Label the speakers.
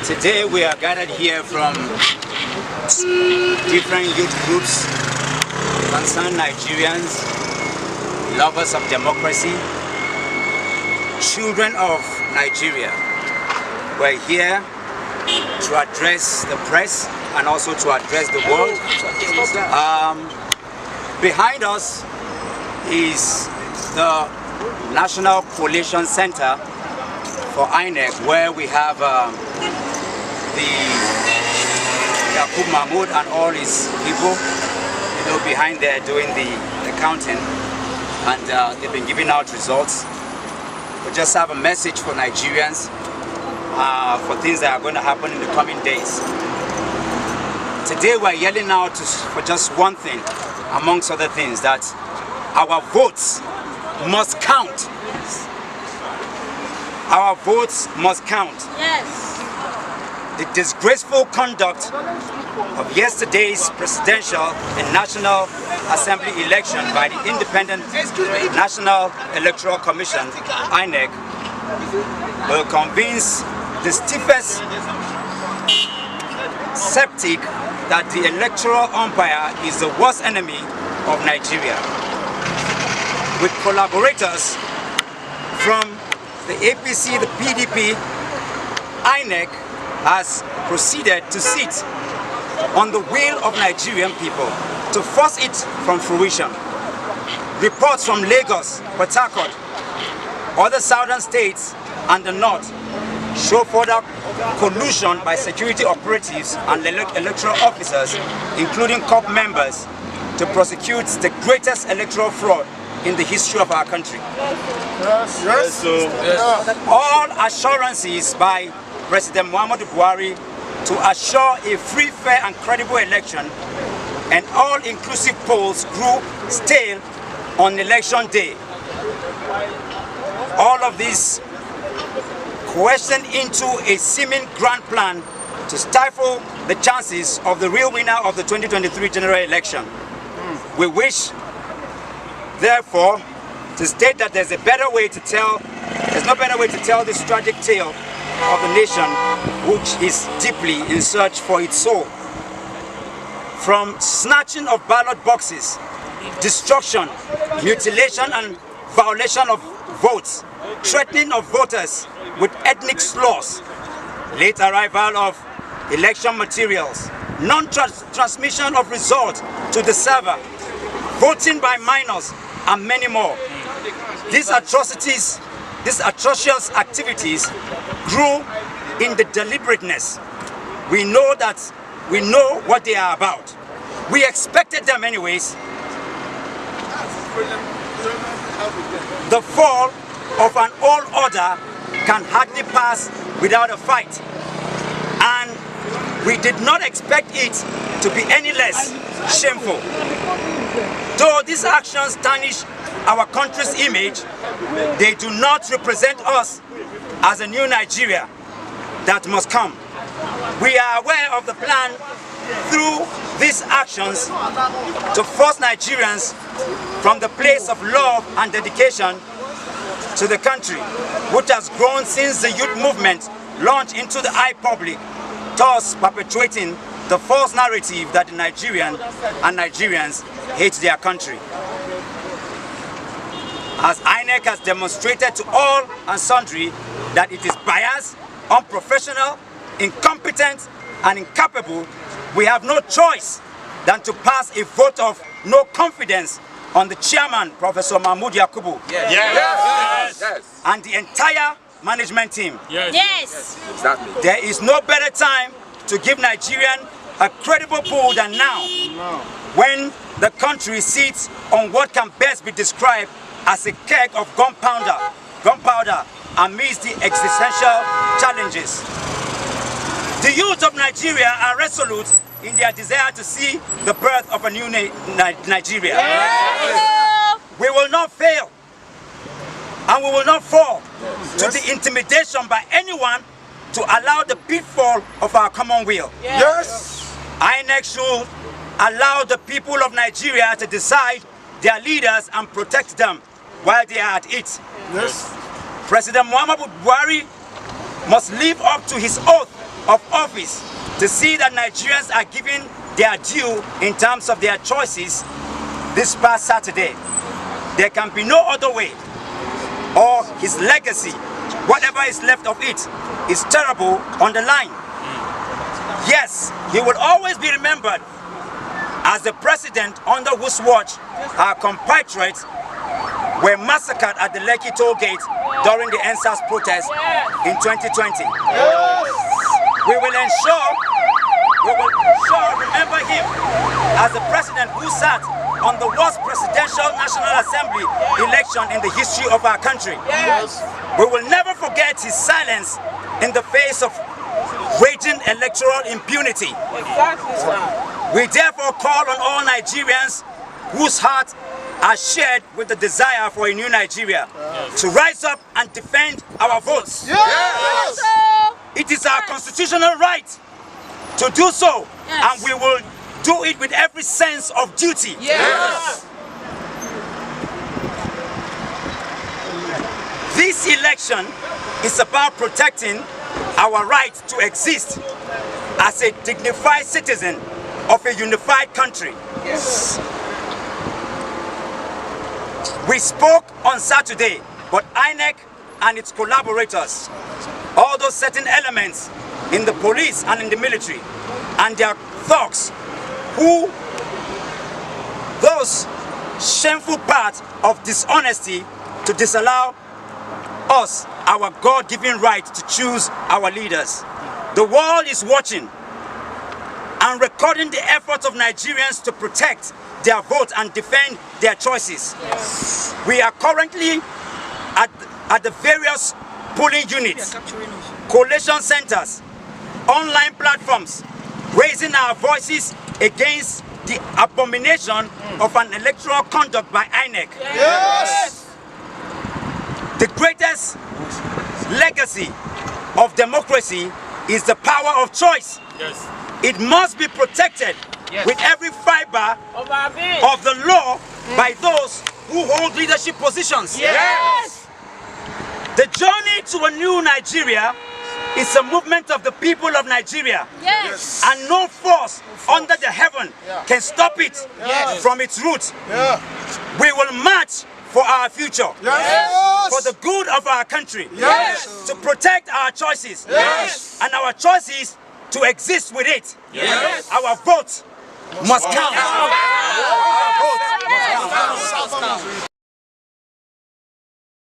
Speaker 1: Today we are gathered here from different youth groups, concerned Nigerians, lovers of democracy, children of Nigeria. We're here to address the press and also to address the world. Behind us is the National Collation Center for Inec, where we have Yakub Mahmoud and all his people, behind there doing the counting, and they've been giving out results. We just have a message for Nigerians for things that are going to happen in the coming days. Today we're yelling out for just one thing, amongst other things, that our votes must count. Our votes must count. Yes. The disgraceful conduct of yesterday's presidential and National Assembly election by the Independent National Electoral Commission, Inec, will convince the stiffest skeptic that the electoral umpire is the worst enemy of Nigeria. With collaborators from the APC, the PDP, Inec has proceeded to sit on the will of Nigerian people to force it from fruition. Reports from Lagos, Port Harcourt, other southern states and the north show further collusion by security operatives and electoral officers, including COP members, to prosecute the greatest electoral fraud in the history of our country. All assurances by President Muhammadu Buhari to assure a free, fair and credible election and all-inclusive polls grew stale on election day. All of this questioned into a seeming grand plan to stifle the chances of the real winner of the 2023 general election. We wish, therefore, to state that there's no better way to tell this tragic tale of a nation which is deeply in search for its soul. From snatching of ballot boxes, destruction, mutilation and violation of votes, threatening of voters with ethnic slurs, late arrival of election materials, non-transmission of results to the server, voting by minors, and many more. These atrocious activities grew in the deliberateness. We know what they are about. We expected them anyways. The fall of an old order can hardly pass without a fight. And we did not expect it to be any less shameful. Though these actions tarnish our country's image, they do not represent us as a new Nigeria that must come. We are aware of the plan through these actions to force Nigerians from the place of love and dedication to the country, which has grown since the youth movement launched into the eye public, thus perpetuating the false narrative that the Nigerian and Nigerians hate their country. As Inec has demonstrated to all and sundry that it is biased, unprofessional, incompetent and incapable, we have no choice than to pass a vote of no confidence on the chairman, Professor Mahmoud Yakubu, and the entire management team.
Speaker 2: Yes.
Speaker 1: Exactly. There is no better time to give Nigerian a credible pull than now, when the country sits on what can best be described as a keg of gunpowder amidst the existential challenges. The youth of Nigeria are resolute in their desire to see the birth of a new Nigeria. Yes. We will not fail and we will not fall to the intimidation by anyone to allow the pitfall of our commonweal.
Speaker 3: Yes.
Speaker 1: Inec should allow the people of Nigeria to decide their leaders and protect them while they are at it.
Speaker 3: Yes.
Speaker 1: President Muhammadu Buhari must live up to his oath of office to see that Nigerians are given their due in terms of their choices this past Saturday. There can be no other way, or his legacy, whatever is left of it, is terrible on the line. Yes, he will always be remembered as the president under whose watch our compatriots were massacred at the Lekki toll gate during the NSAS protest in 2020. We will remember him as the president who sat on the worst presidential National Assembly election in the history of our country. We will never forget his silence in the face of raging electoral impunity. We therefore call on all Nigerians whose hearts are shared with the desire for a new Nigeria to rise up and defend our votes. It is our constitutional right to do so, and we will do it with every sense of duty. This election is about protecting our right to exist as a dignified citizen of a unified country. We spoke on Saturday, but Inec and its collaborators, all those certain elements in the police and in the military, and their thugs, those shameful parts of dishonesty to disallow us our God-given right to choose our leaders. The world is watching and recording the efforts of Nigerians to protect their vote and defend their choices. We are currently at the various polling units, collation centers, online platforms, raising our voices against the abomination of an electoral conduct by Inec. The greatest legacy of democracy is the power of choice. It must be protected with every fiber of the law by those who hold leadership positions. The journey to a new Nigeria is a movement of the people of Nigeria. And no force under the heaven can stop it from its roots. We will march for our future, for the good of our country, to protect our choices, and our choices to exist with it. Our vote must count. Our vote must count.